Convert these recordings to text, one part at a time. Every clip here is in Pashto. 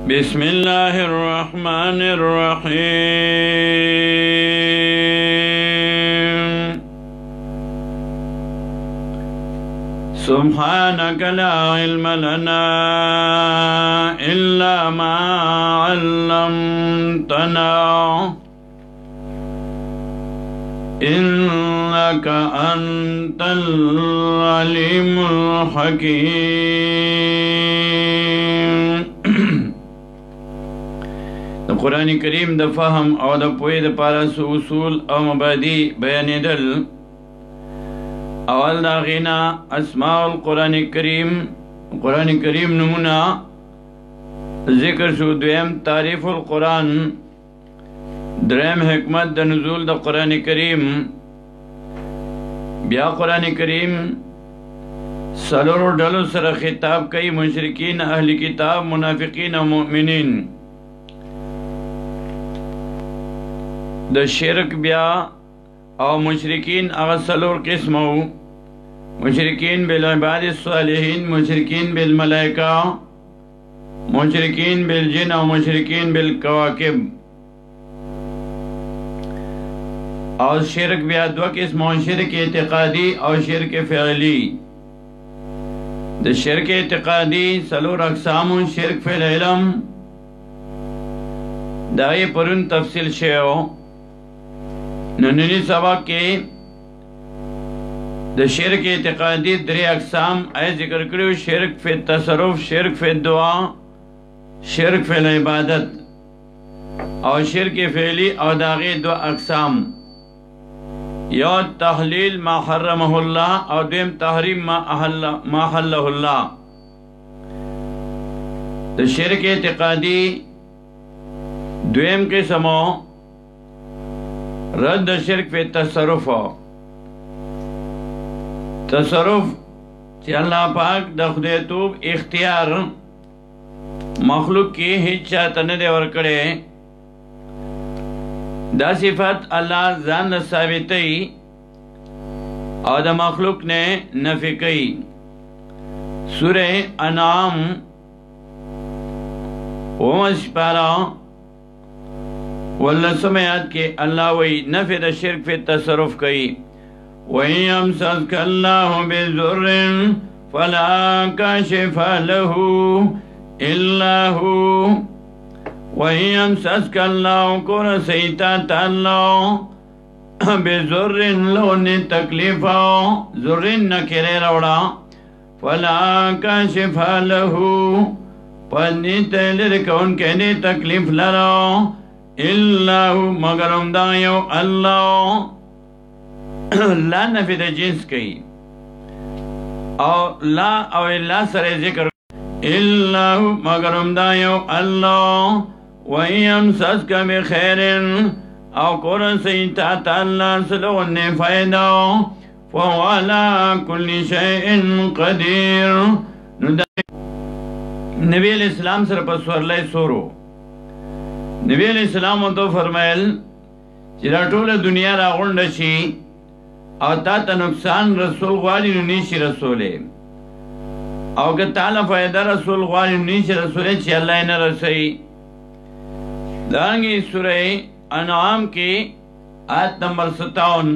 بسم الله الرحمن الرحيم سبحانك لا علم لنا إلا ما علمتنا إنك أنت العليم الحكيم قرآن کریم د فهم او د پوهې دپاره څو اصول او مبادی بیانېدل. اول د هغې نه اسماء القرآن کریم، قرآن کریم نومونه ذکر شو. دویم تعریف القرآن، دریم حکمت د نزول د قرآن کریم. بیا قرآن کریم څلورو ډلو سره خطاب کوي: مشرکین، اهل کتاب، منافقین او مؤمنین. د شرک بیا او مشرکین هغه څلور قسمه وو: مشرکین بالعباد الصالحین، مشرکین بالملائکه، مشرکین بالجن او مشرکین بالکواکب. او شرک بیا دو قسمه: شرک اعتقادی او شرک فعلی. د شرک اعتقادی څلور اقسام: شرک فی العلم، دا یې پرون تفصیل شوی. نننی سبق کې د شرک اعتقادي درې اقسام ذکر کړو: شرک فی التصرف، شرک فی الدعا، شرک فی العبادت. او شرک فعلی او د هغې دو اقسام: یو تحلیل ما حرمه الله او دویم تحریم ما حله الله. د شرک اعتقادي دویم قسم رد شرک فی تصرف. تصرف چې الله پاک د خدای توب اختیار مخلوق کې هیڅ چاته نه دی ورکړی، دا صفت الله ځان له ثابتوي او د مخلوق نه نفي کوي. سوره انعام 19 آیات کې الله وی نفی د شرک فی تصرف کوي: وَإِن يَمْسَسْكَ اللَّهُ بِضُرٍّ فَلَا كَاشِفَ لَهُ إِلَّا هُوَ وَإِن يَمْسَسْكَ اللَّهُ كُرَسَيْتَ تَعَلَّهُ بِضُرٍّ لَوْنِ تَكْلِفَ ضُرٍ نَكِرَ روڑا فَلَا كَاشِفَ لَهُ پنیت لرکون کہنے تکلیف لرا اللہ مگر امدائیو اللہ. لا نفی دا جنس کئی او لا او اللہ سر ذکر اللہ مگر امدائیو اللہ. وَإِيَمْ سَسْكَ بِخَيْرٍ او قرسیتا تَعَلَّا سلون فائدہ فَهُوَ عَلَىٰ كُلِّ شَيْءٍ قَدِيرٌ. نبی علیہ السلام سر پر سورلای سورو. نبی علیہ السلام تو فرمایل چې دا ټوله دنیا را غونډه شي او تا ته نقصان رسول غواړي نو نشي رسولی، او که تعالی فایده رسول غواړي نو نشي رسولی چې الله یې نه رسوي. دارنګې سوره انعام کې آیت نمبر 57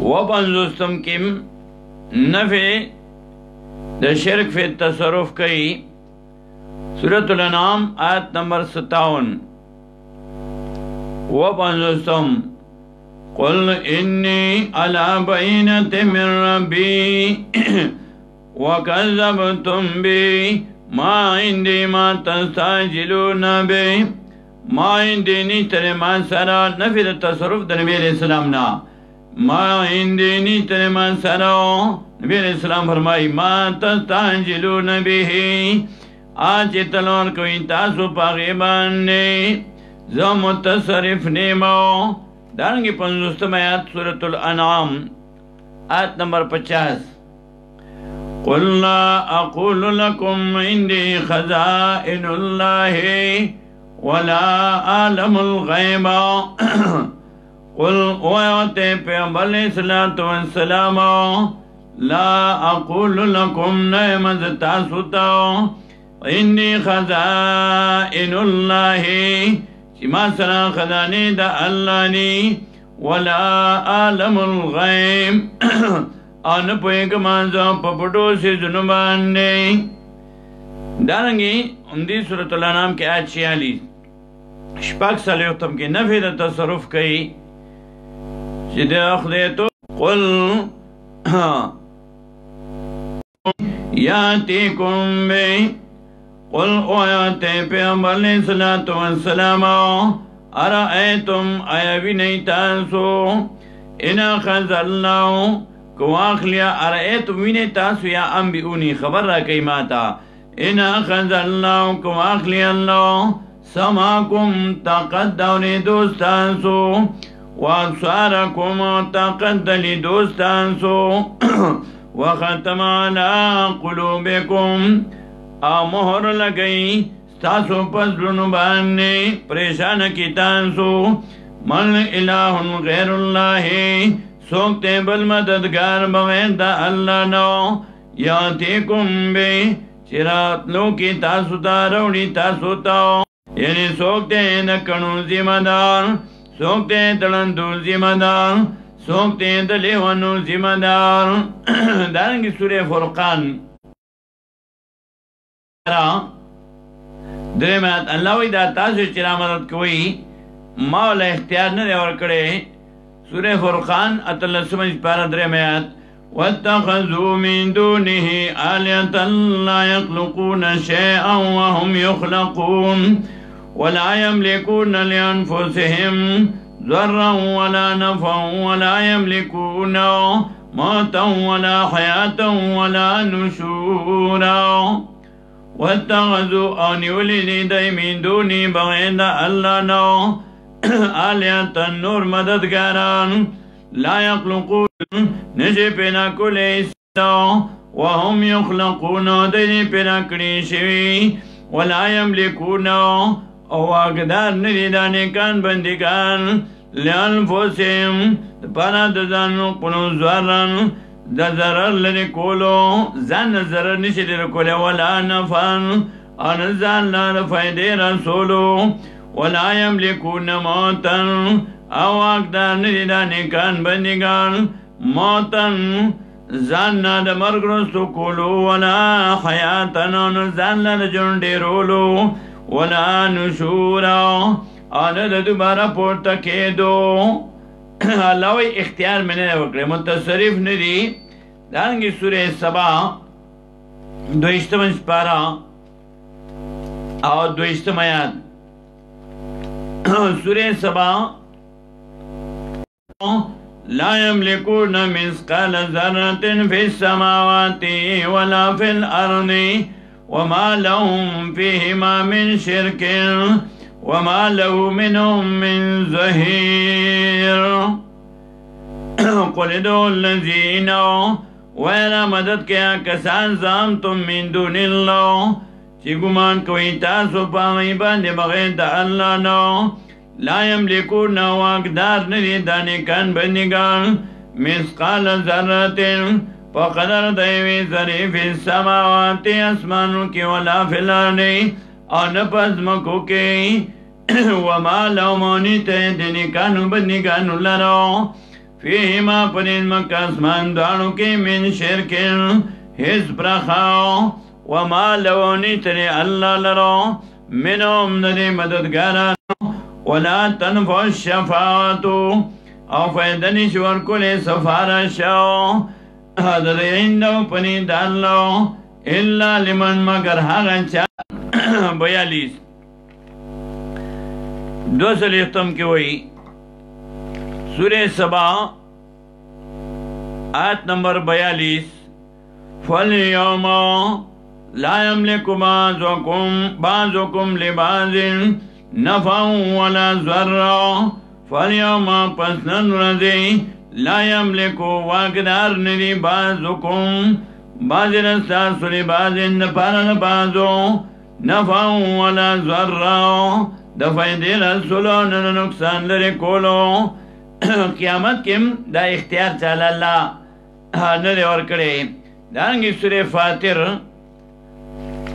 وپنځوسم کې نفی د شرک فی تصرف کئی. سورة الانعام آیت نمبر 57 وپنځوسم: قل انی علی بینۃ من ربی وکذبتم بی ما عندی ما تستعجلون بی. ما عندی نیشتر ما سرا نفی د تصرف د نبی علیہ السلام نا. ما عندی نیشتر ما سرا نبی علیہ السلام فرمائی ما تستعجلون به آج تلور کوئی تاسو پاغی باننے زو متصرف نیمو. دارنگی 50 آیات سورة الانعام آیت نمبر 50: قل لا اقول لکم عندی خزائن اللہ ولا عالم الغیب. قل اویوتے پیغمبر علیہ السلام لا اقول لکم نعمت تاسو تاو وإني خزائن الله چې ما سره خزانې د الله دي ولا عالم الغیب او نه پوهېږم زه په پټو څیزونو باندې. دارنګې همدې سورة الانعام کې آیت 46 شپږ څلوېښتم کې نفي د تصرف کوي چې د خدای تو قل یاتیکم بی قل اویات پیغمبر علیہ الصلوۃ والسلام ارأیتم آیا وینئ تاسو ان اخذ الله کو اخلیا ارأیتم وینئ تاسو یا انبئونی خبر راکئ ماتا ان اخذ الله کو اخلی الله سماکم طاقت دونی دوستانسو وابصارکم طاقت دلی دوستانسو وختم علی قلوبکم او مہر لگئی ستاسو پزلونو باندې پریشان کی تاسو من الہ غیر اللہ سوکتے بل مددگار بغیر دا اللہ نو یاتیکم بی چرات لو کی تاسو تا روڑی تاسو تاو یعنی سوکتے نکنو ذمہ دار سوکتے دلندو ذمہ دار سوکتے دلیوانو ذمہ دار. دارنگی سورہ فرقان درمات اللہ وی دا تاسو چرا مدد کوئی مولا اختیار نده ورکڑے. سورہ فرقان اتلسمج پارا درمات واتخذوا من دونه آلهة لا يخلقون شيئا وهم يخلقون ولا يملكون لأنفسهم ضرا ولا نفعا ولا يملكون موتا ولا حياة ولا نشورا. واتخذوا أن يولد من دوني بغير الله نو آلهة النور مددگاران لا يخلقون نشي پیدا کولی وهم يخلقون دنی پیدا کړي شوي ولا يملكون او واقدار ندي دا نیکان بندگان لانفسهم پانا د ځانو خپلو ضررن د ضرر لرې کولو ځان نه ضرر نشي لرې کولی ولا نفعن او نه ځان له فایدې رسولو ولا يملكون موتا او واقدار ندي دا نیکان بندگان موتن ځان نه د مرګ رستو کولو ولا حیاتن او نه ځان له د ژوند ډېرولو ولا نشورا او نه د دوباره پورته کېدو. الله وی اختیار مې نه وکړی متصرف نه دي. دارنګې سورې سبا 22 پارا او 22 آیات سورې سبا لا يملكون مثقال ذرة في السماوات ولا في الأرض وما لهم فيهما من شرك وما له منهم من ظهير. قل ادعوا الذين ولا مدد کیا کسان زعمتم من دون الله چې ګمان کوي تاسو په هغوی باندې بغیر د الله نه لا يملكون واقدار ندي دا نیکان بندگان مثقال ذرة په قدر د یوې ذرې فی السماوات اسمانو کې ولا فی الارض او نه په ځمکو کې وما لهم ته د نیکانو بندگانو لرو فیهما په دې ځمکه اسمان دواړو کې من شرک هیڅ برخه وما لهم ته الله لرو منهم د مددګاران ولا تنفع الشفاعة او فیدنی شور کلی سفارشو حضر عندو پنید اللہ الا لمن مگر حقا چا 42 2 کی ہوئی سورہ سبا آیت نمبر 42 فَالْيَوْمَ لَا يَمْلِكُ بَعْضُكُمْ لِبَعْضٍ نفعا ولا ضرا فاليوم پس نن ورځې لا يملكو واقدار ندي بعضكم بعض ستاسو لبعض دپاره د بعضو نفعا ولا ضرا د فایدې رسولو نه نقصان لرې کولو. قیامت کې دا اختیار چاله الله نه دی ورکړی. دارنګې سورې فاطر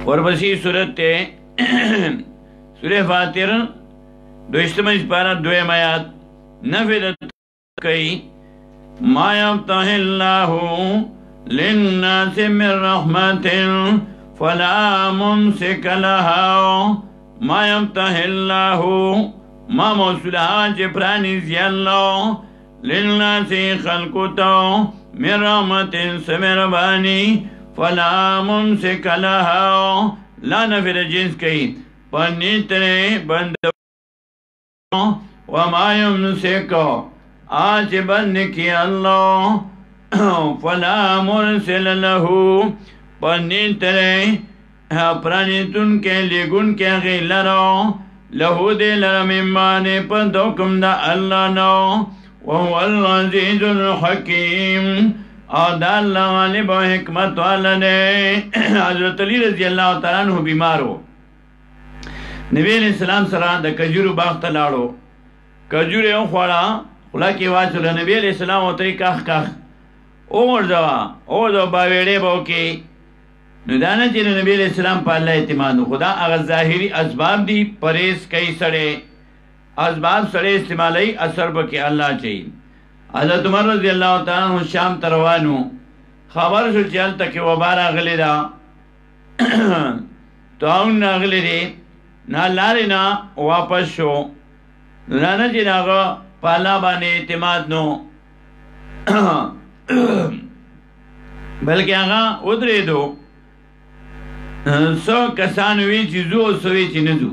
ورپسې صورت ته سورہ فاتر دوشتم سپارہ دویم آیات نفی کوي ما یفتح اللہ للناس من رحمت فلا ممسک لها ما یفتح اللہ ما موصولها چې پرانیزي الله للناس خلقتو من رحمت سمربانی فلا ممسک لها لا نفر جنس کئی پنیتنے بند وما یمسکو آج بند کی اللہ فلا مرسل لہو پنیتنے پرانیتن کے لگن کے غیلرو لہو دے لرممانے پر دوکم دا اللہ نو وهو العزیز الحکیم اور دا اللہ غالب و حکمت والا نے حضرت علی رضی اللہ تعالیٰ عنہ بیمار ہو نبی علیہ السلام سره د کجورو باغ ته لاړو کجورې وخوړه خوله کې واچوله نبی علیہ السلام ورته یې کاخ کاخ وغورځوه باویړې به وکړې نو دا نه چې نبی علیہ السلام په الله اعتماد خو دا هغه ظاهري اسباب دي پرهیز کوي سړی اسباب سړی استعمالوي اثر به کې الله چي حضرت عمر رضی اللہ تعالیٰ عنہ شام ته روانو خبر شو چې هلته کې وبا راغلې ده طاعون راغلی دی نه لارې نه واپس شو نه چې د هغه په الله باندې اعتماد نو بلکې هغه ودرېدو څو کسان وي چې ځو او څه وي چې نه ځو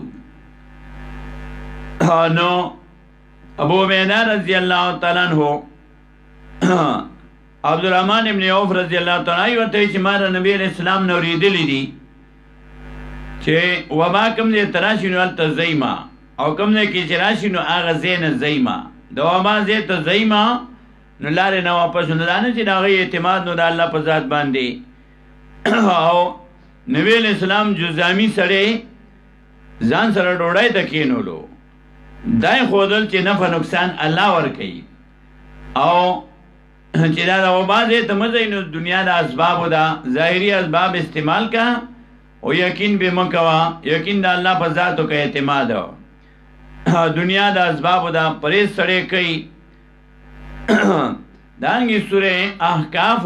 نو ابو عبیدہ رضی اللہ تعالیٰ عنہ عبدالرحمن ابن عوف رضی اللہ تعالیٰ عنہ ورته چې ما د نبی علیہ السلام نه اورېدلي دي چې وبا کوم ځای ته راشي نو هلته ځئ ما او کوم ځای کې چې راشي نو هغه ځای نه ځئ ما د وبا ځای ته ځئ ما نو لارې نه واپس نو دا نه چې د هغې اعتماد نو د الله په ذات باندې او نبی علیہ السلام جزامي سړی ځان سره ډوډۍ ته کېنولو دای خودل چې نفع نقصان الله ورکوي او چې دا د وبا ځای ته مه ځئ نو دنیا د اسبابو دا ظاهري اسباب استعمال کا او یقین به مه کوه یقین د الله په ذاتو کې اعتماد دنیا د اسبابو دا پرهیز سړی کوي دانګې سورې احقاف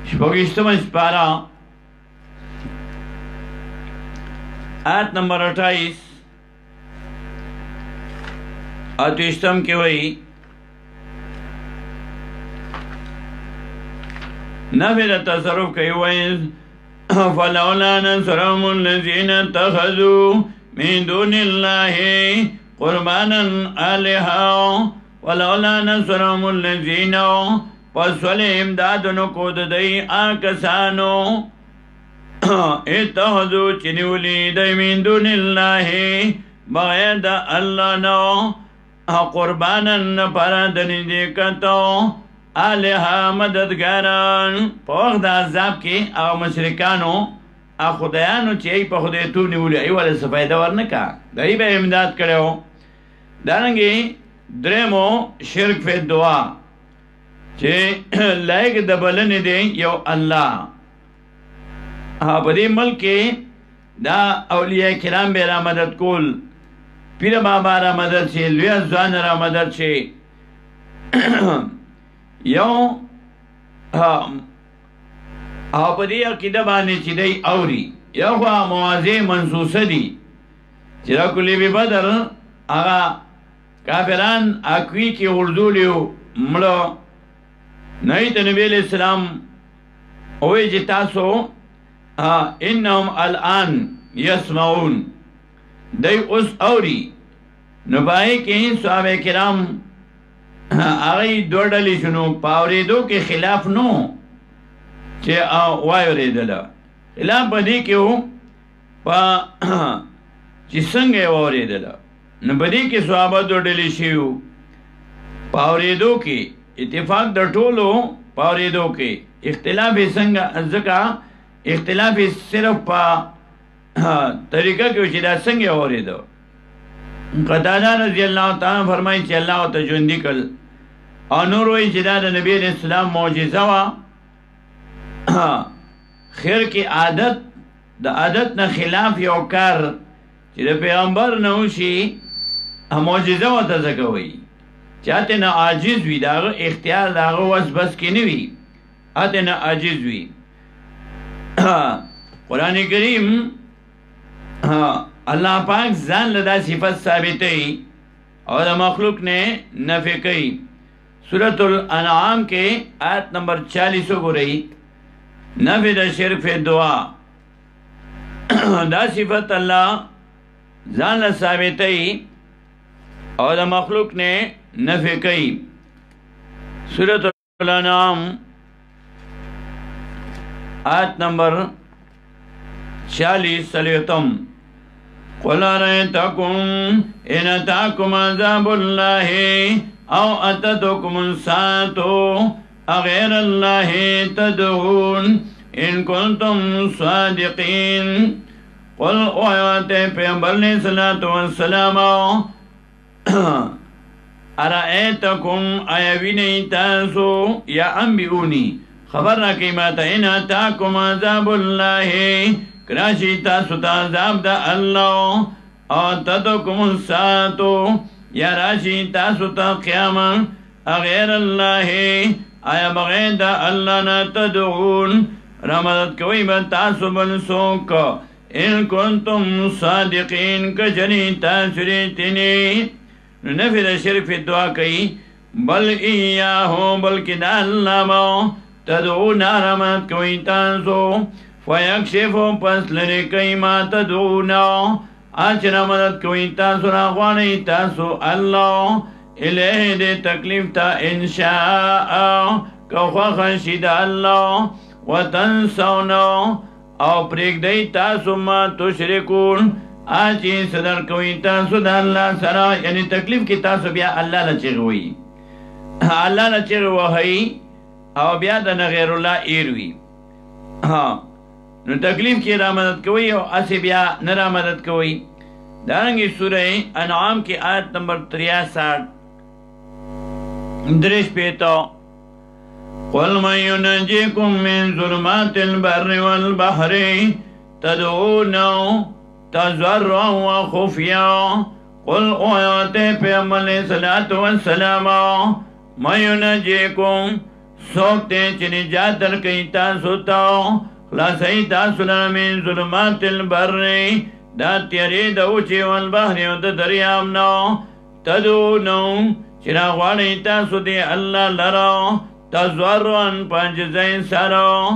شپږویشتمه سپاره آیت نمبر 28 اتوشتم کې وایي نفی د تصرف کوي وایي فلولا نصرهم الذين اتخذوا من دون الله قربانا آلهة ولولا نصرهم الذين پس ولی امدادنو کود دی آکسانو اتخذوا چنولی دی من دون الله بغیر دا اللہ نو قربانا پردنی دیکتو آلہا مددگاران پا وقت دا عذاب کی او مشرکانو خدایانو چی ای پا خدایتو نیولی ای والا سفایده ورنکا دایی با امداد کرو دارنگی دریمو شرک فی دعا چی لائق دبلن دی یو اللہ پا دی ملکی دا اولیاء کرام بے را مدد کول پیر بابا را مدد شي لوی ځوان را مدد شي یو او په دې عقیده باندې چې دی اوري یو خوا موازی منصوصه دي چې را کلی بی بدر هغه کافران اکوی کې غرزولیو مړه نهی ته نبی علیہ السلام اوی چې تاسو انهم الان یسمعون دی اوس اوري نو پای کې صحابه کرام هغه دوه ډلې شنو پاورېدو کې خلاف نو چې وایورېدل خلاف پدې کې و چې څنګه یې واورېدل نو پدې کې صحابه دوه ډلې شیو پاورېدو کې اتفاق د ټولو پاورېدو کې اختلاف یې څنګه ځکه اختلاف یې صرف په طریقہ کې چې دا څنګه اورېدو قتاده رضی الله تعالی فرمایي چې الله ته ژوندي کړ او نور وایي چې دا د نبی علیہ السلام معجزه وا خیر کې عادت د عادت نه خلاف یو کار چې د پیغمبر نه وشي معجزه ورته ځکه وایي چې هلته نه عاجز وي د هغه اختیار د هغه وس بس کې نه وي هلته نه عاجز وي قرآن کریم الله پاک ځان له دا صفت ثابتوي او د مخلوق نه نفی کوي سورة الانعام کې آیت نمبر 40 وګورئ نفی د شرک فی دعا دا صفت الله ځان له ثابتوي او د مخلوق نه نفی کوي سورة الانعام آیت نمبر 40 سلیتم قل رأيتكم إن أتاكم عذاب الله أو أتتكم الساعة أغير الله تدعون إن كنتم صادقين قل وياتي پیغمبر علیہ الصلوۃ والسلام أرأيتكم أيويني تاسو يا أنبئوني خبر راکی ماتا إن أتاكم عذاب الله کراشی تاسو تا عذاب دا اللہ او تدکم الساعتو یا راشی تاسو تا قیاما اغیر اللہ آیا بغیر دا اللہ نا تدعون رمضت کوئی با تاسو بنسوک ان کنتم صادقین کجنی تاسو ریتنی نفی دا شرف دعا کئی بل ایاہو بلکی دا اللہ مو تدعون رمضت کوئی تاسو فیکشفو پس لری کئی ما تدعونا آچنا مدد کوئی تاسو راغوانی تاسو اللہ الیہ دے تکلیف تا انشاء کخوا خشید اللہ وتنسونا او پریک دی تاسو ما تشرکون آچی صدر کوئی تاسو دا اللہ سرا یعنی تکلیف کی تاسو بیا اللہ لچگوئی اللہ لچگوئی او بیا دا نغیر اللہ ایروی نو تکلیف کی را مدد کوئی او اسی بیا نرا مدد کوئی دارنگی سورہ انعام کی آیت نمبر 63 درش پیتا قل من ينجيكم من ظلمات البر والبحر تدعونه تضرعا وخفيا قل اویاتے پیغمبر علیہ الصلوۃ والسلام من ينجيكم سوکتے چنی جادر کئی تاسو تاو خلاصی تاسو من ظلمات البر دا تیری دا اوچی والبحر و دا دریامنا تدونو چرا غوانی تاسو دی اللہ لرا تزورن پانجزین سارا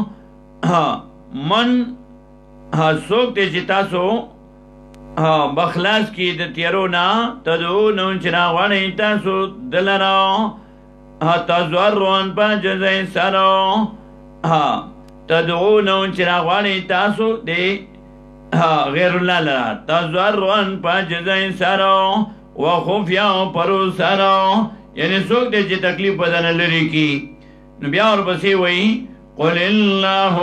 من سوکتے چی تاسو بخلاص کی دا تیرونا تدونو چرا غوانی تاسو دلرا تزورن پانجزین سارا تدعونو چراغوانی تاسو دے غیر اللہ لرا تزورن پاجزین سارو وخفیاو پرو سارو یعنی سوک دے چی تکلیف بدن لری کی نبیاء اور بسی وئی قل اللہ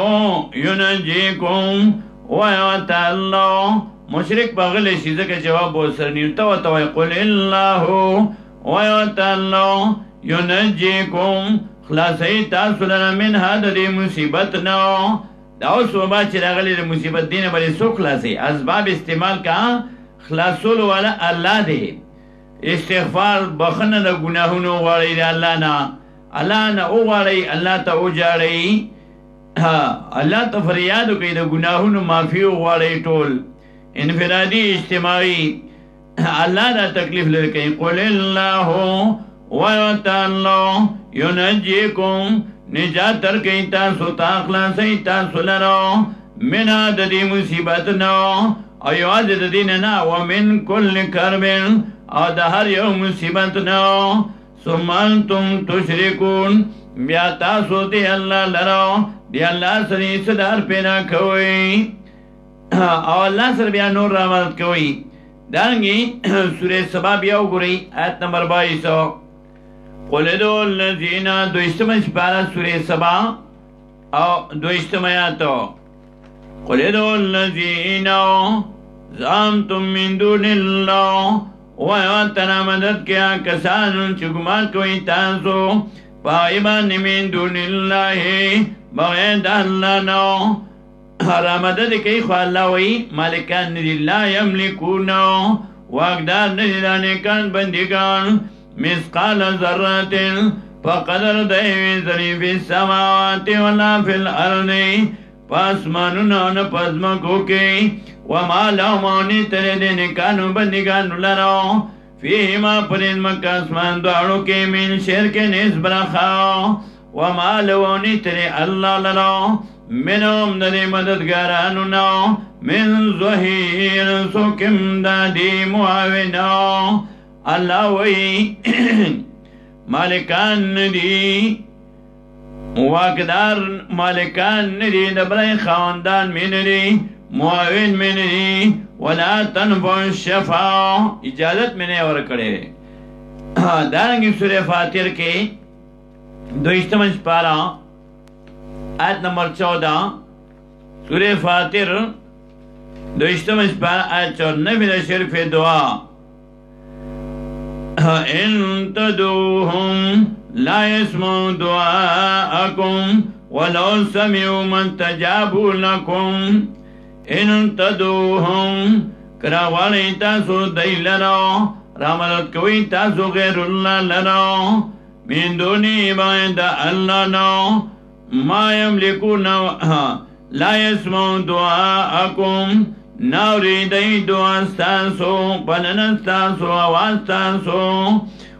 ینجیکم ویوتا اللہ مشرک بغل شیزہ کے جواب بہت سرنیو توی قل اللہ ویوتا اللہ ینجیکم خلاصی تاسو لنا من هذا دی مصیبت نو داو سوبا چی راغلی دی مصیبت دین بلی سو خلاصی اسباب استعمال کا خلاصول والا اللہ دی استغفار بخن دا گناہونو غاڑی دی اللہ نا او غاڑی اللہ تا او جاڑی اللہ تا فریادو کئی دا گناہونو مافیو غاڑی طول انفرادی اجتماعی اللہ دا تکلیف لرکئی قل اللہ ویوتا اللہ ینجیکم نجات ترکی تاسو تاخلاسی تاسو لرو منا ددی مصیبت نو ایواز ددیننا ومن کل کربن او دهر یو مصیبت نو ثم انتم تشرکون بیا تاسو دی اللہ لرو دی اللہ سری صدار پیدا کوئی او اللہ سر بیا نور رامت کوئی دارنگی سورہ سبا بیاو گوری آیت نمبر 22 قل ادعوا الذین دوشتم شپارہ سورہ سبا او دوشتم آیاتو قل ادعوا الذین زعمتم من دون اللہ ویواتنا مدد کیا کسانن چکمان کوئی تاسو پائبان من دون اللہ بغیر اللہ نو رامدد کئی خو اللہ وی مالکان ندی لا یملکونو واقدار ندی دانکان بندگان مسقال ذرات فقدر دیوی ذری فی السماوات ولا فی الارض پاسمانونا نپزمکو کی وما لہمانی تردنکانو بندگانو لرو فیہما پرزمک اسمان دوارو کے من شرک نسبرخاو وما لہمانی تر اللہ لرو منهم ددی مددگارانونا من ظہیر سکم دادی معاونو اللہ وی مالکان ندی واقدار مالکان ندی دبرائی خواندان میں ندی معاون میں ندی ولا تنفع الشفاع اجازت میں نے اور کڑے دارنگی سورہ فاتر کے 2 پارا آیت نمبر 14 سورہ فاتر 2 پارا آیت 14 نبی شرف دعا ان تدعوهم لا يسمعوا دعاءكم ولو سمعوا ما استجابوا لكم ان تدعوهم کراوالی تاسو دی لرو رامدد کوئی تاسو غیر اللہ لرو من دونی باید اللہ نو ما یملکون لا يسمعوا دعاءكم ناوری دی دعاستانسو پننستانسو آواستانسو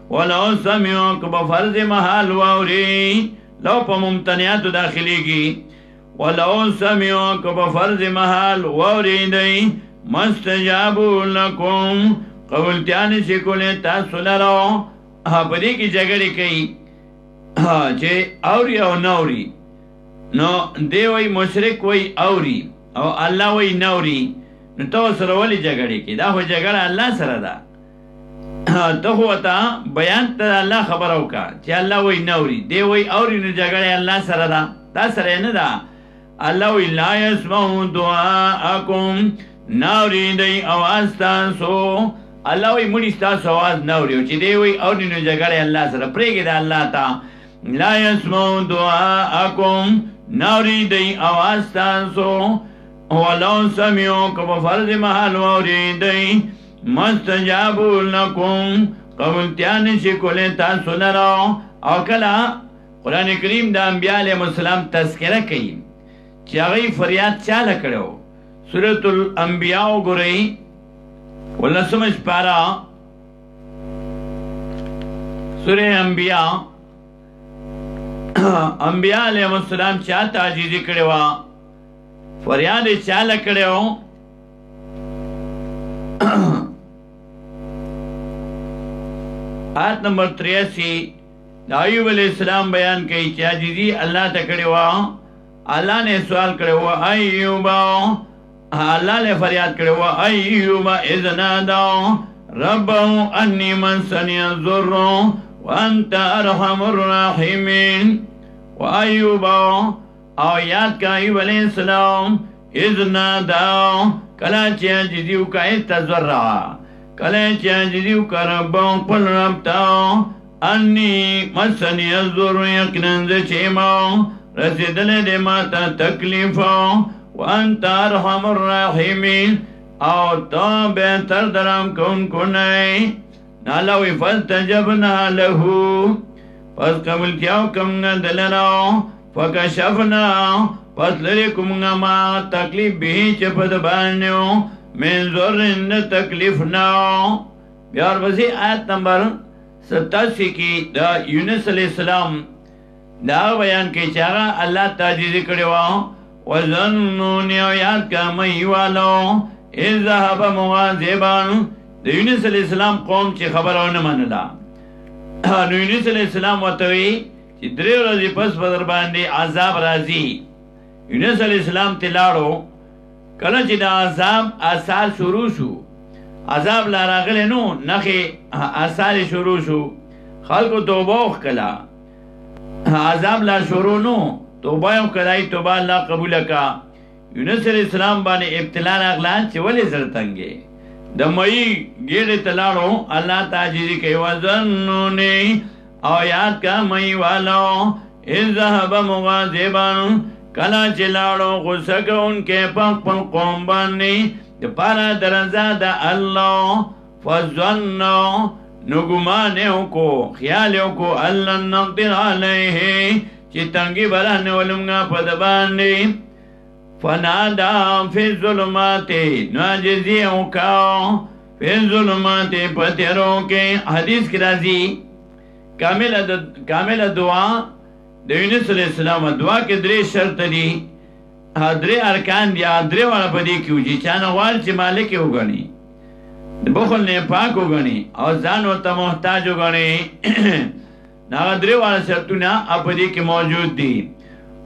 ولو سمیو کب فرض محال واوری لو پا ممتنیاتو داخلی کی ولو سمیو کب فرض محال واوری دی مستجابو لکم قبولتیانی شکولی تاسو لرو پدی کی جگڑی کئی چه اوری او نوری نو دی وی مشرک وی اوری او اللہ وی نوری نو تو سره ولی جګړې کې دا خو جګړه الله سره ده ته خو تا بیان ته الله خبر وکا چې الله وی نوري دی وی اوري نو جګړه الله سره ده دا سره نه ده الله وی لا يسمعوا دعاءكم نوري دی اواز تاسو الله وی مړي تاسو اواز نوري چې دی وی اوري نو جګړه الله سره پرېږي ده الله تا لا يسمعوا دعاءكم نوري دی اواز تاسو ولو سمیو کب فرض محل وریدی مستجابو لکم قبولتیان شکل تاسو لرو او کلا قرآن کریم دا انبیاء علیہ السلام تذکرہ کئی چاگئی فریاد چالا کرو سورة الانبیاء گرئی واللہ سمجھ پارا سورة انبیاء انبیاء علیہ السلام چاہتا عجیزی کروا فریاد چالا کڑے ہو آیت نمبر 83 ایوب علیہ السلام بیان کئی چاجیزی اللہ تا کڑے ہوا اللہ نے سوال کڑے ہوا ایوبا اللہ نے فریاد کڑے ہوا ایوبا اذنادا ربہو انی منسنی الضر وانت ارحم الراحمین و ایوبا او یاد کا ایوب علیہ السلام اذنا داو کلا چیا جدیو کا اتذرعا کلا چیا جدیو کا رباو پل ربتاو انی مسنی الضر یقنن زچیماو رسیدل دی ماتا تکلیفاو وانت ارحم الراحمین او تو بہتر درام کون کنائی نالاوی فاستجبنا لہو پس قبل کیاو کمگا دلراو فکشفنا پس لرکمگا ما تکلیف بھی چپد بانیو من ذرن تکلیفناو بیار بسی آیت نمبر 87 کی دا یونس علیہ السلام دا بیان کی چاگا اللہ تاجیزی کڑیوا وزنونی و یاد کا میوالو از ذہب مغازبان دا یونس علیہ السلام قوم چی خبرو نمانلا یونس علیہ السلام وطوی چی دریو رازی پس بدر باندی عذاب رازی یونس علیہ السلام تلاڑو کلا چی دا عذاب آثار شروع شو عذاب لاراغل نو نخی آثار شروع شو خلقو توبوخ کلا عذاب لا شروع نو توبایو کلائی توبہ اللہ قبول کا یونس علیہ السلام بانے ابتلا راغلان چی ولی زرطنگے دمائی گیڑ تلاڑو اللہ تاجیزی کے وزنونی او یاد کا مئی والو از ذہب مغازبان کلا چې لاړو غصه کوونکی په خپل قوم باندې دپاره د رضا د الله فظنوا نو ګمان یې وکړو خیال یې وکړو ان لن نقدر علیه چې تنګي به رانیولمږه په ده باندې فنادا فی الظلمات نو عاجزي یې وکړو فی الظلمات په تیارو کې حدیث کې راځي کامله دعا د یونس علیه السلام دعا کې 3 شرط دي 3 ارکان دي 3 واړه په دې کې وځي چا نه غواړي چې مالک یې وګڼي د بخل نه پاک وګڼي او ځان ورته محتاج وګڼي هغه 3 واړه شرطونه په دې کې موجود دي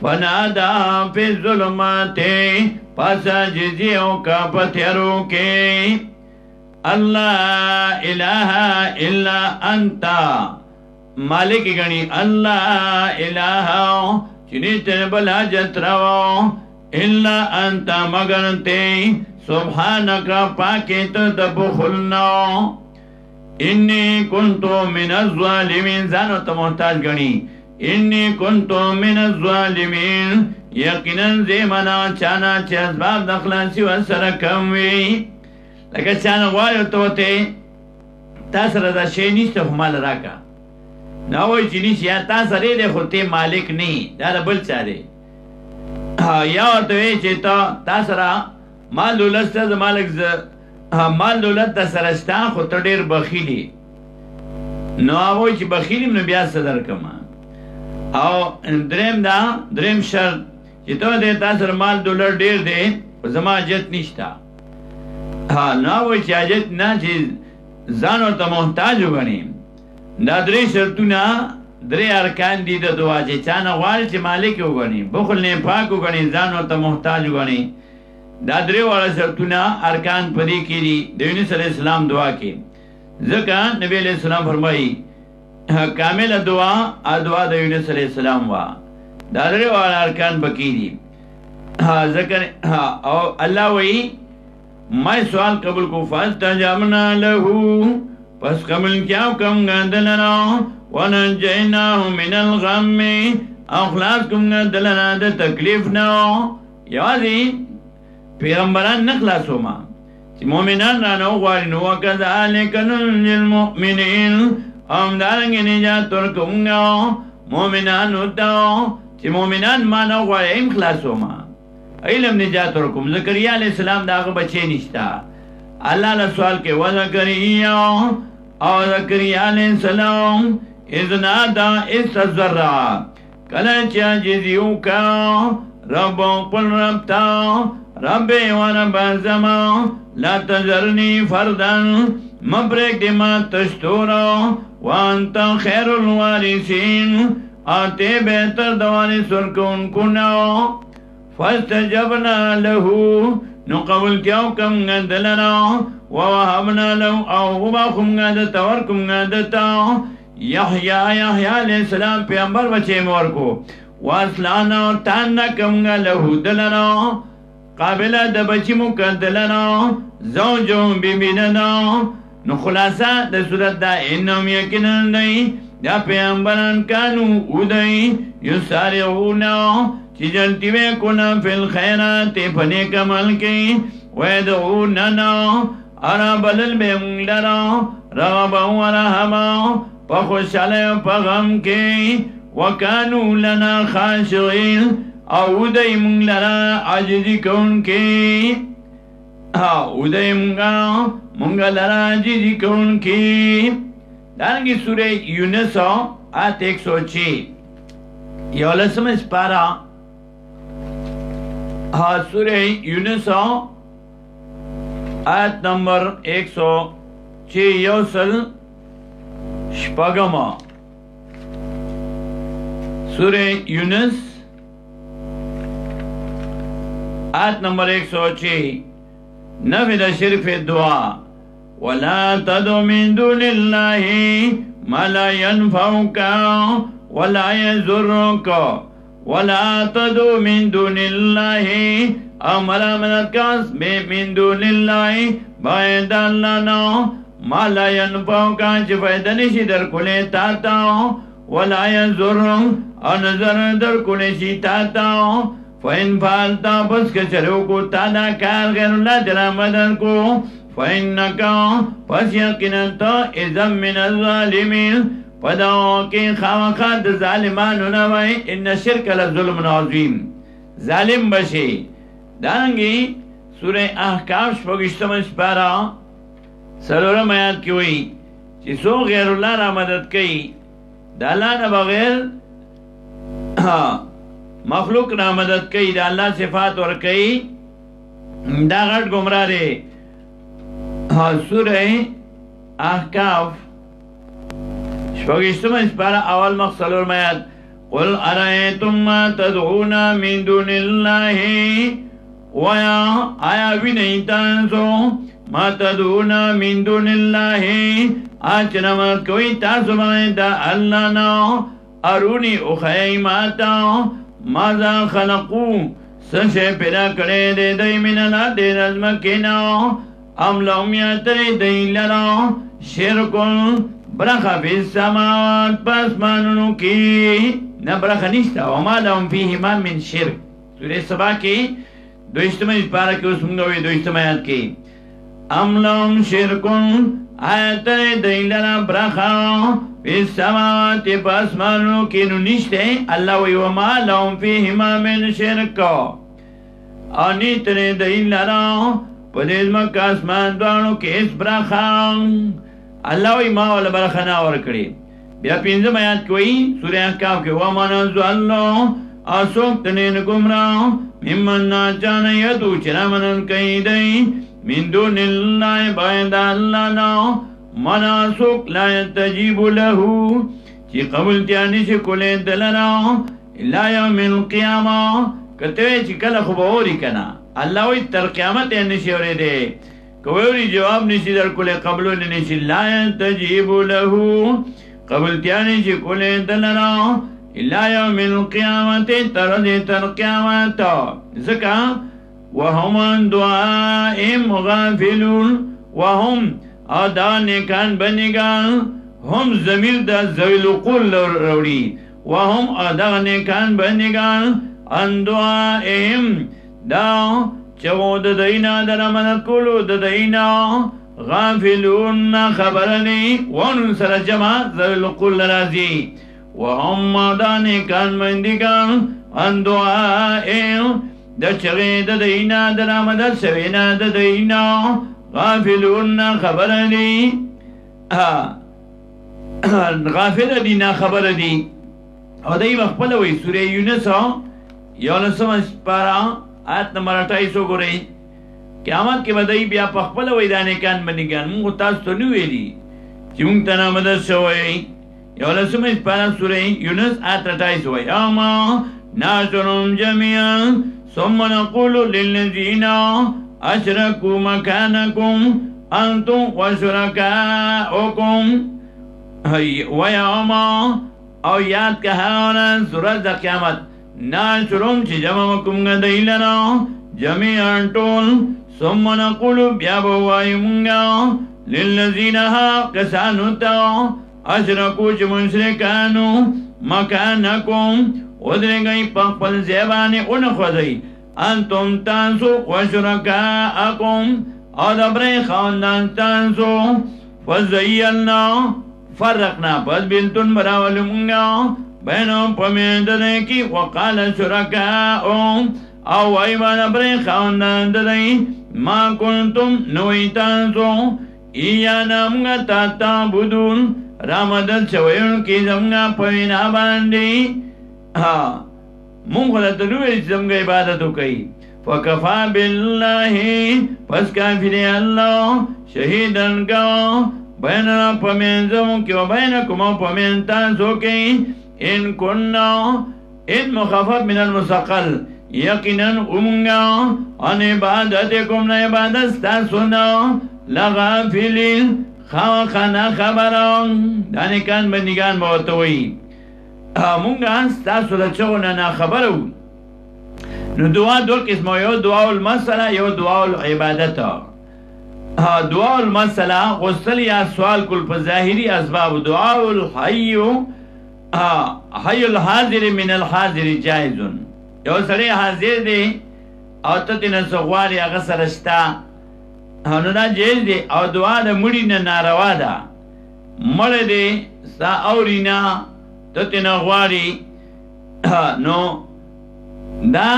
فنادا فی الظلمات پس عاجزي وکړه په تیارو کې الله اله الا انت مالک گنی اللہ الہ چنیتن بل حاجت رو الا انت مگرتے سبحانکا پاکیت دبخلنا انی کنتو من الظالمین زانو تا محتاج گنی انی کنتو من الظالمین یقیناً زیمنا چانا چه اسباب دخلاسی و سرکموی لکه چانا غواریو توتے تاثر دا شئی نیست خمال راکا ناوی چنیش یا تا سره ده خود تی مالک نی دا بل چا ده یا ورطوی چه تا سره مال دولت سر مالک مال دولت تا سرشتا خود تا دیر بخیلی نو آوی چه بخیلیم نو بیا صدر کما او درم شرط چه تو ده تا سر مال دولت دیر ده زما عجت نشتا نو آوی چه عجت نا چه زان ورطا محتاجو گنیم دا 3 شرطونه 3 ارکان دي د دعا چې چا نه غواړي چې مالک یې وګڼي بخل نه پاک وګڼي ځان ورته محتاج وګڼي دا 3 واړه شرطونه ارکان په دې کې دي د یونس علیه السلام دعا کې ځکه نبی علیه السلام فرمایي کامله دعا دعا د یونس علیه السلام وا دا 3 واړه ارکان پکې دي ځکه او الله وایي ما سوال قبول کو فاستجبنا له پس قبل کیاو کم گندلنا ونجیناو من الغم اخلاص کم گندلنا دا تکلیف نو یوازی پیغمبران نخلاصو ما چی مومنان رانو غوارنو وکذالک ننجی المؤمنین ام دارنگی نجات ترکم گو مومنان اتاو چی مومنان ما نو غواریم خلاصو ما علم نجات ترکم زکریہ علیہ السلام داغ بچے نشتا اللہ نے سوال کے وزکریہ او زکریہ علیہ السلام اذنادا استزرع کلچ عجزیو کا رب قل ربتا رب و رب زمان لا تذرنی فردن مبرک دما تشتورا وانتا خیر الوارثین آتے بہتر دوانی سرکون کناو فاستجبنا لہو نو قبول کیاو کم گندلنا ووهبنا لو او غباخم گندتا ورکم گندتا یحیاء علیہ السلام پیغمبر بچے مورکو واسلانا تانا کم گلہو دلنا قابلہ دا بچی مکدلنا زوجو بیبیدنا نو خلاصہ دا صورت دا انہم یکنن دی دا پیغمبران کانو اودئی یسارعونا چی جلتی بے کنا فی الخیرات پنیک عمل کی ویدعوننا ارا بلل بے منگلرا رغبا و رحبا پخوشال پغم کی وکانو لنا خاشعین او دی منگلرا عجزی کون کی او دی منگلرا عجزی کون کی دارنگی سورہ یونس آیت 106 یولسم اسپارا سورہ یونس آیت نمبر 106 یوسل شپگما سورہ یونس آیت نمبر 106 نفذ شرف دعا ولا تدع من دون الله ما لا ينفعك ولا يضرك ولا تدع من دون الله امر منکاس من دون الله بعد الله ما لا ينفعك فائدہ نشی در کلے تاتا ولا يضرك انظر در کلے شی تاتا فإن فعلتا پس کچرو کو تادا کار غیر اللہ جرا مدد کو فإنکا پس یقینتا اذن من الظالمین پداو کی خواخات ظالمانو نوائی ان شرک لظلم عظیم ظالم بشی دارنگی سورہ احقاف شپگشتم سپارا سلورم آیات کی ہوئی چی سو غیر اللہ را مدد کئی دا اللہ نا بغیر مخلوق را مدد کئی دا اللہ صفات ور کئی دا غٹ گمراہ دے سورہ احقاف شپگشتم اسپارا اول مقصلور میاد قل ارائیتم ما تدعون من دون اللہ ویا آیا بھی نہیں تانسو ما تدعون من دون اللہ آج نمت کوئی تاسو بغیر دا اللہ نا ارونی اخیئی ماتا ماذا خلقو سشے پیدا کرے دے دی مننا دے نظمکینا ام لهم یاتری دی لرا شرکن برخا فی السماوات پس مانونو کی نبرخا نشتا وما لهم فیهما من شرک سورہ سبا کی دوشتم اس پارا کی اس منگوی دوشتم آیات کی ام لهم شرکن آیتر دیلنا برخا فی السماوات پس مانونو کی نو نشتے اللہ وی وما لهم فیهما من شرک آنی تر دیلنا پدیز مکہ اسمان دوانو کی اس برخا اللہ وی ما والا برخا ناور کری بیا پینزم آیات کوئی سورہ احقاف کے وَمَنَ زُوَاللَّهُ آسوک تنین گمراہ ممن ناچان یدو چرامنن کئی دی من دون اللہ باید اللہ نا من آسوک لا یتجیب لہو چی قبول تیانی سے کلے دلنا اللہ یوم القیامہ کتوے چی کل خوبوری کنا اللہ وی تر قیامت نشی ورے دے کوئی جواب نشی در کلے قبلو نشی لا یتجیب لہو قبل تیانی چی کلے دلنا اللہ یوم القیامت ترد تر قیامت زکا وهم عن دعائم غافلون وهم آدانکان بنگان هم زمیر دا زویل قل روڑی وهم آدانکان بنگان عن دعائم دا چگو ددینا در امنت کلو ددینا غافلون خبرنی وانون سر جمع زویل قل رازی وهم آدانکان بنگان عن دعائم دا چغی دا دینا دا رامدر سوینا دا دینا غافلون خبر دی غافل دینا خبر دی او دی مخبل وی سورہ یونسا یونسم پارا آیت نمبر 28 گو رئی قیامت کے بدائی بیا پخبل وی دانکان بنگان مونگو تاس تو نوے دی چی مونگ تنا مدد سوئی یونسم پارا سورہ یونس آیت 28 وی آما ناشرم جميعا ثم نقول للذين أشركوا مكانكم أنتم وشركاؤكم ويوم او یاد کہانا سورج دا قیامت ناشرم چی جمعکم گدئی لنا جميعا طول ثم نقول بیابوائی منگا للذینها کسانتا اشرکو چی مشرکانو مکانکم ادھر گئی پخپل زیبانی ان خوزئی انتم تانسو وشرکاءکم ادبرے خاندان تانسو فزیلنا فرقنا پس بلتن براول منگا بینو پمین ددے کی وقال شرکاؤم او ایوان ابرے خاندان ددے ما کنتم نوی تانسو ایانا منگا تاتا بدون رامدد شویون کی زمگا پوینا باندی مونگ خدا تنوی زمگا عبادتو کئی فکفا باللہ پس کافر اللہ شہیدن کا بیننا پمین زمون کی و بینکم و پمین تانسو کی ان کننا ان مخفف من المسقل یقینا امنگا ان عبادتکم نا عبادت تاسونا لغافلین خواخانا خبران دانکان بندگان بوتوئی مونگا ستاسو دا چگونا نا خبرو نو دعا دول قسمو یو دعا المسئلہ یو دعا العبادتا دعا المسئلہ غسل یا سوال کل پا ظاہری اسباب دعا الحی حی الحاضر من الحاضر جائزن یو سړی حاضر دی او ته ترنه څه غواړې هغه سره شته نو دا جایز دی او دعا د مړي نه ناروا ده مړی دی ستا اوري نه ته ترنه غواړې نو دا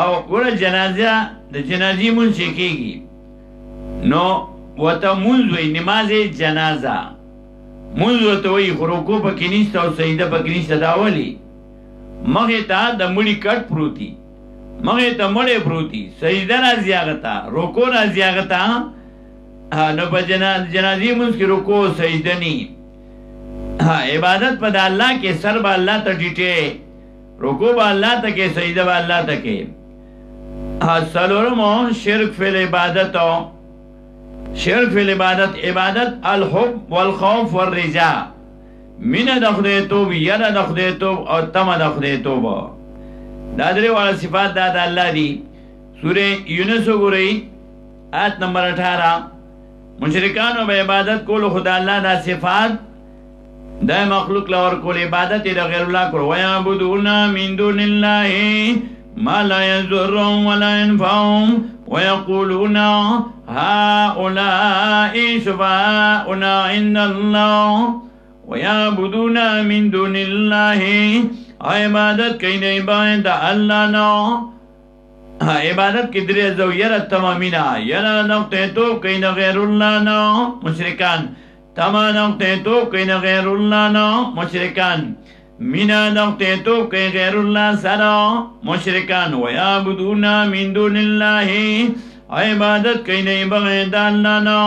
او ګوره جنازه د جنازې مونځ چې کېږي نو ورته مونځ وایي نماز جنازه مونځ ورته وایي خو رکوع پکې نشته او سجده پکې نشته دا ولې مخې ته د مړي کټ پروت دي مخې ته مړی پروت دي سجده راځي هغه ته رکوع راځي هغه ته نو په جنازې مونځ کې رکوع سجده ني عبادت په د الله کې سر به الله ته ټیټې رکوع به الله ته کې سجده به الله ته کې څلورمو شرک فی العبادت شرک فی العبادت عبادت الحب والخوف والرجاء مینه د خدای توب یره د خدای توب او تمه د خدای توب دا درې واړه صفات د الله دي سوره یونس وګورئ آیت نمبر 18 مشرکانو به عبادت کولو خدای الله دا صفات دا مخلوق لور کول عبادت د غیر الله کول ويعبدون من دون الله ما لا يضرهم ولا ينفعهم ويقولون هؤلاء شفاعنا عند الله ويعبدون من دون الله عبادت کین عبادت الله نو عبادت کی درې زویره تمامینا یلا نقطه تو کین غیر الله نو مشرکان تمام نقطه تو کین غیر الله نو مشرکان مینا نقطه تو کین غیر الله سره مشرکان ويعبدون من دون الله عبادت کین عبادت الله نو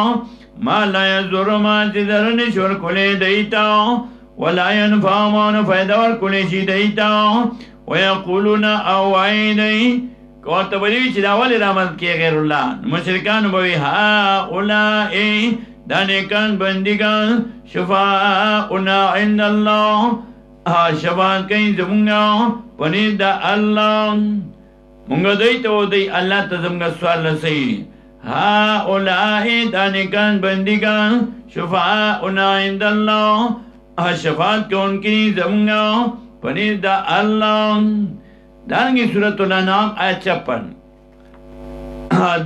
ما لا يضر ما جذرن شور کله دیتا ولا ينفع ما فائدہ ور کله شي دیتا ويقولون او عيني کوته وی چې دا ول رحمت کې غیر الله مشرکان وی ها اولئ دانکان بندگان شفاعنا عند الله شفاعت کوي زمونږه پنځ د الله مونږ دوی ته ودی الله ته زمونږ سوال رسي ها اولئ دانکان بندگان شفاعنا عند الله شفاعت کوونکی زمونږه پنځ د الله دانګي سورۃ الانعام آیت 56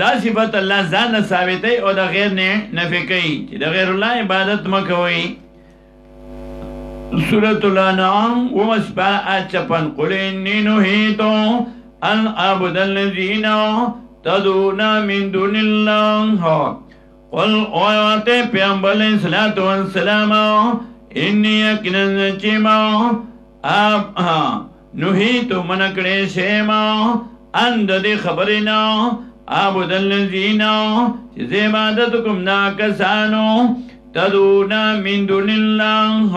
دا صفت الله ځان ثابتې او د غیر نه نفي کوي چې د غیر الله عبادت مکوئ سورۃ الانعام ومسبا آیت 56 قل انی نهیت ان اعبد الذین تدعون من دون الله قل اوات پیغمبر علیہ الصلوۃ والسلام انی یقینا چما نهیت منکړې شیما اند دې خبرینا عبد الذین چې عبادت کوم نا کسانو تدعون من دون الله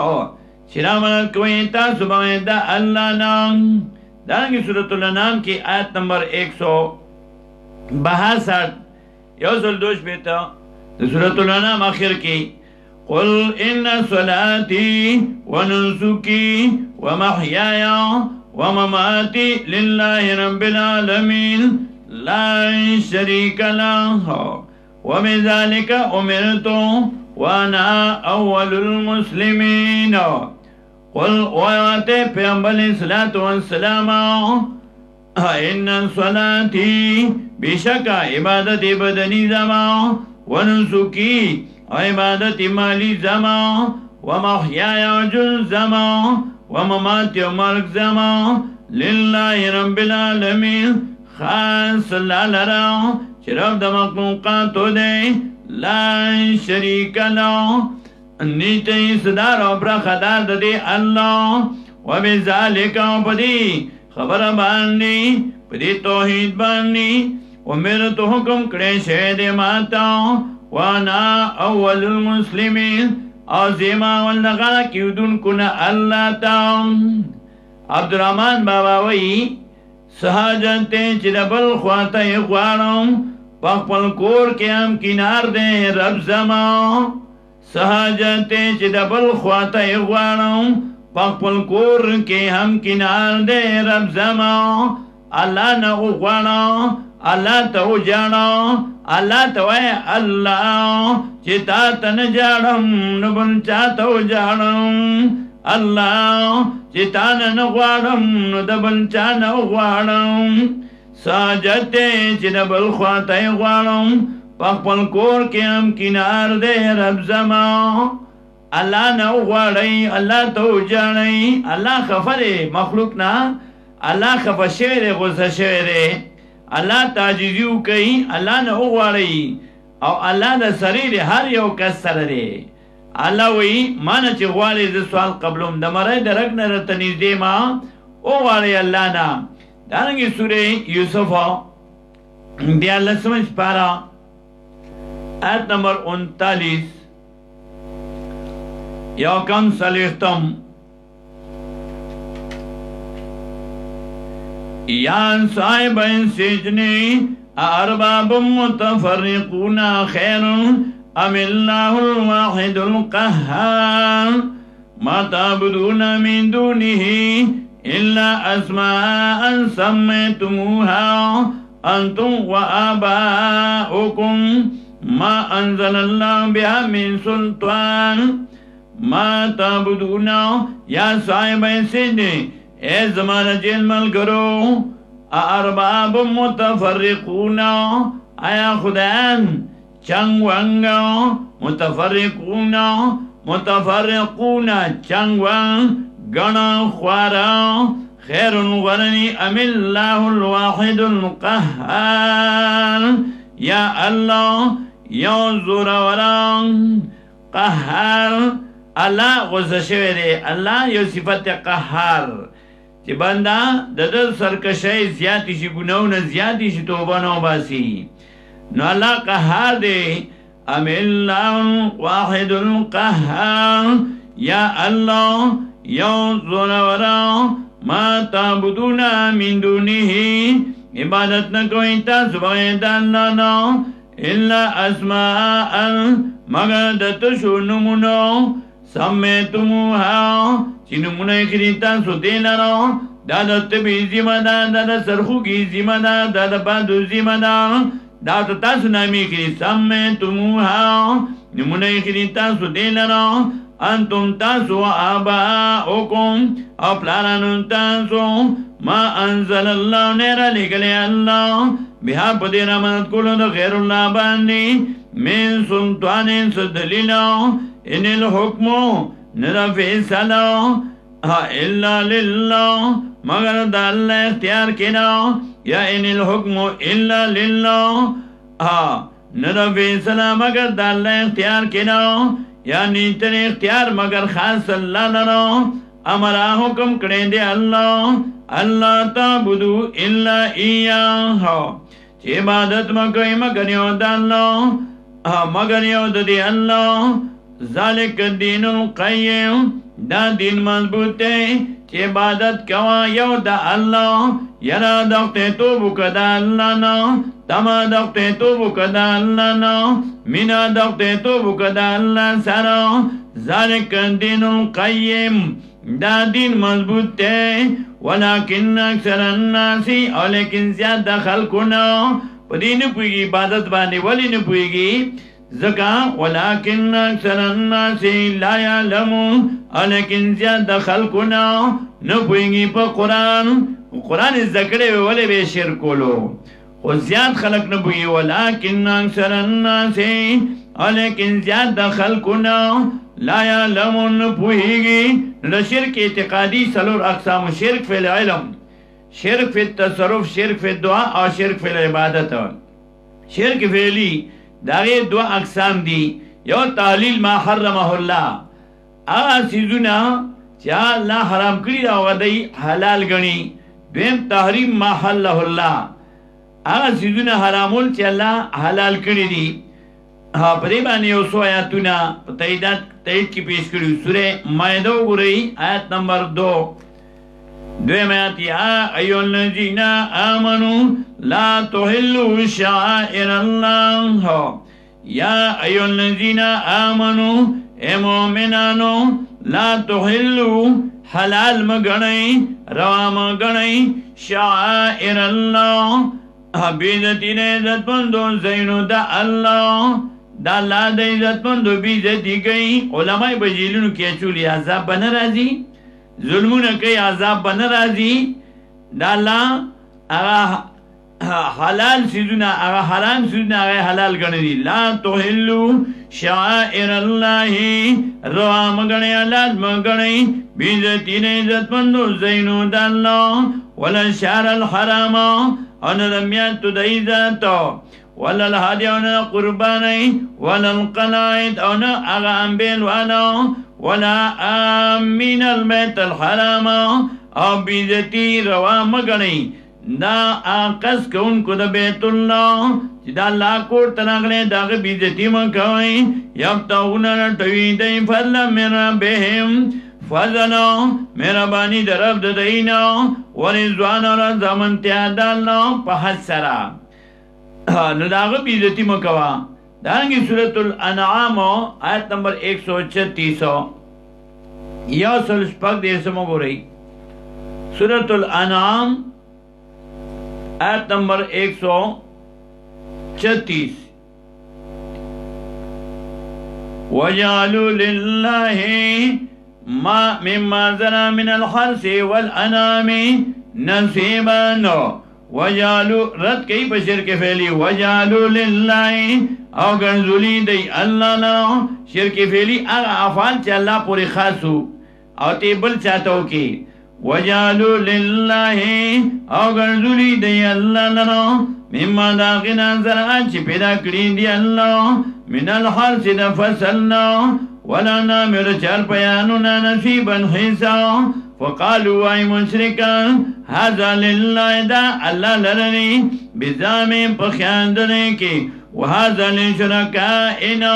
چې رامن کوي تاسو باندې د الله نام دانګي سورۃ الانعام کې آیت نمبر 162 یوزل دوش بیتا د سورۃ الانعام اخر کې قل ان صلاتي ونسكي ومحياي ومماتي لله رب العالمين لا شريك له وبذلك أمرت وأنا أول المسلمين قل وآتي پیغمبر الصلاة والسلام إن صلاتي بشك عبادت بدني زما ونسكي عبادت مالي زما ومحياي وجل زما ومماتي ومرق زما لله رب العالمين خاص لالرا شرف د مخلوقاتو دی لا شریک له نیته صدر او برخدار د دی الله وبذالک پدی خبر باندې پدی توحید باندې امرت حکم کړي شه د ماتا وانا اول المسلمین عظیما ولغا کیدون کنا الله تا عبدالرحمن بابا وی سہاجنتے چربل خواتے غوانم پخپل کور کے ہم کنار دے رب زمان سہاجنتے چربل خواتے غوانم پخپل کور کے ہم کنار دے رب زمان اللہ نہ غوانا اللہ تو جانا اللہ تو اے اللہ چتا تن جانم نبن چاہتو جانم الله چې تانه نه غواړم نو د بل چا نه غواړم ساجد دی چې د بل خواته یې غواړم په خپل کور کې هم کنار دی رب زما الله نه غواړئ الله ته وجاړئ الله خفه دی مخلوق نه الله خفه شوی دی غصه شوی دی الله تعجیزي وکوي الله نه وغواړئ او الله د سری دی هر یو کس سره دی الله وی مانه چې غواړي د سوال قبلوم د مړی د رګ نه راته نږدې ما وغواړئ الله نه دارنګې سورې یوسف 42 پارا آیت نمبر 39 یا کم صلیختم یا صاحب سجنی ارباب متفرقون خیر ام اللہ الواحد القهار ما تعبدون من دونه الا اسماء سميتموها انتم وآباؤكم ما انزل الله بها من سلطان ما تعبدون یا صاحب سجن اے زمان جیل ملگرو ارباب متفرقون آیا خدایان چنگ ونگ متفرقون چنگ ونگ گنا خوارا خیر غرنی ام اللہ الواحد القهار یا اللہ یا زوروران قهار الله غصه شوی دی الله یو صفت قهار چې بنده د سرکشۍ زیاتی شي ګناونه زیاتی شي توبه نه وباسي نو الله قهار دی ام الله واحد القهار یا الله یا زورورا ما تعبدون من دونه عبادت نه کوئ تاسو بغیر د الله نه الا اسماء مگر د تشو نمونو سمیتموها چې نمونه کړي تاسو دې لرو دا د طبي ذمه ده دا د سرخوږي ذمه ده دا د بادو ذمه ده دا تاسو نامې کړي سمیتموها نمونه کړي تاسو دې لرو انتم تاسو آباؤکم او پلانانو تاسو ما انزل الله نیر لګلی الله بها په دې رحمت کولو د غیر الله باندې من سلطان دلیل ان الحكم نرا فیصلہ الا لله مگر د الله اختیار کنا یا ان الحكم الا لله نرا فیصلہ مگر د الله اختیار کنا یعنی تر اختیار مگر خاص الله لرا امر حکم کړي دی الله الله تعبدو الا اياه چې عبادت مګي مگر یو د الله مگر یو د الله ذالک الدین القیم دا دین مضبوط دی چې عبادت کوا یو د الله یرا دغته توبو کدا الله نه تما دغته توبو کدا الله نه مینا دغته توبو کدا الله سره ذالک الدین القیم دا دین مضبوط دی ولکن اکثر الناس ولیکن زیاد خلقنا په دین پویږي عبادت باندې ولی نه پویږي زکا ولكن اکثر الناس لا يعلمون لیکن زیاد خلقنا نه پویږي په قران ذکرې ولې به شرک کولو خو زیاد خلق نه پویږي ولكن اکثر الناس لیکن زیاد خلقنا لا يعلمون پویږي د شرک اعتقادي سلور اقسام شرک فی العلم شرک فی التصرف شرک فی الدعاء او شرک فی العبادت شرک فعلی داغه دو اقسام دي یو تعلیل ما حرمه الله سیزونه چې الله حرام کړی دا ودی حلال غني دیم تحریم ما حلله الله سیزونه حرامول چې الله حلال کړی دي په دې باندې یو څو آیاتونه په تایید کې پیش کړو سوره مائده وګورئ آیت نمبر 2 دویمات یا ایو الذین آمنوا لا تحلوا شعائر اللہ یا ایو الذین آمنوا اے مومنانو لا تحلوا حلال مگنئی روا مگنئی شعائر اللہ بیدتی عزت مندو زینو دا اللہ دا الله د عزتمندو بې عزتي کوي علما یې به جیلونو کې اچولي عذاب به نه راځي ظلمونه کوي عذاب به نه راځي دا الله هغه حلال سیزونه هغه حرام سیزونه هغه حلال ګڼلي لا تحلوا شعائر الله روا مګڼئ حلال مګڼئ بې عزتي نه عزتمندو ځایونو د الله ولا الشهر الحرام او نه د میاشتو د عزت ولا الهدي او نه قربانۍ ولا القلائد او نه هغه انبیل والا ولا آمین البیت الحرام او بې عزتي روا مګڼئ دا آقس کونکو دا بیت اللہ چی دا اللہ کور تناغلے داغ بیزتی مکوئی یبتاغونا نتوی دی فضل من ربهم فضلو میرا بانی در رب ددئینا ورزوان رضا منتیا دا اللہ پا حد سرا نو داغ بیزتی مکوا دانگی سورة الانعام آیت نمبر 136 یا سلسپک دیر سمو گو رئی سورة الانعام آیت نمبر 136 وَجَعَلُوا لِلَّهِ مِمَّا ذَرَى مِنَ الْحَرْثِ وَالْأَنَامِ نَصِيبًا وَجَعَلُوا رد کئی بشر کے فعلی وَجَعَلُوا لِلَّهِ او گنزولی دی اللہ نا شرک فعلی اغا افعال چا اللہ پوری خاصو او تیبل چاہتو کی وَجَعَلُوا لِلَّهِ او گرزولی دی اللہ لنا مما داغنا زرعا چی پیدا کری دی اللہ من الحرس دا فصلنا ولانا میرا چار پیانونا نصیبا حیسا فقالوا آئی مشرکا حضا للہ دا اللہ لرنی بزامی پخیاندنے کی وحضا لشرکائنا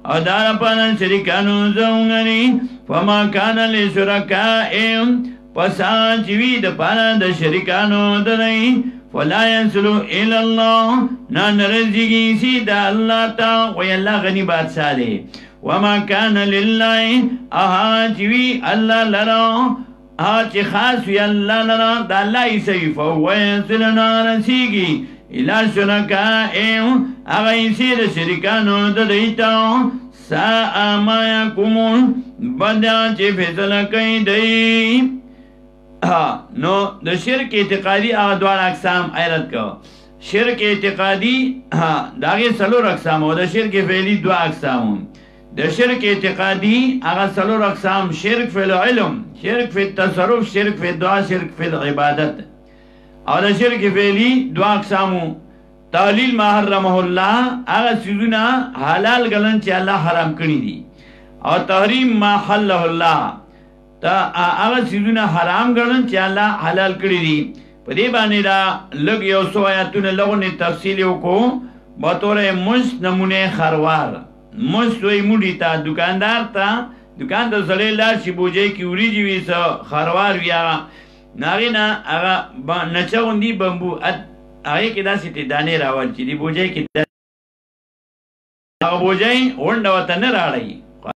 او دارا پانا شرکانو زونگنی فما کانا لشرکائم پسا چوی د پانا د شرکانو دنئی فلا ینسلو الاللہ نا نرزگی سی دا اللہ تا وی اللہ غنی بادشاہ دے وما کان للہ آہا چوی اللہ لرا آہا چی خاص وی اللہ لرا دا اللہ ایسوی فهو ینسلنا رسیگی الہ شرکائم آغا ایسی دا شرکانو دنئیتا سا ما یکمون بدا چی فیصلہ کئی دئی نو د شرک اعتقادی هغه دوه اقسام ایرت کو شرک اعتقادی داغه سلور اقسام او د شرک فعلی دوه اقسام د شرک اعتقادی هغه سلور اقسام شرک فی العلم شرک فی التصرف شرک فی الدعاء شرک فی العبادت او د شرک فعلی دوه اقسام تعلیل ما حرمه الله هغه سيزونه حلال ګڼل چې الله حرام کړی دي او تحریم ما حله الله تا هغه سيزونه حرام ګڼل چې الله حلال کړی دي په دې باندې دا لږ یو څو آیاتونه لغونی تفصیل وکړو په تور مش نمونه خروار مش وی موډی تا دکاندار تا دکان ته زړې لار شي بوجي کی وریجی وی څه خروار بیا نارینا هغه نچوندی بمبو هغه کې داسې ته دانې راوړل چې دی بوجي کې هغه بوجي ونډه وته نه راړی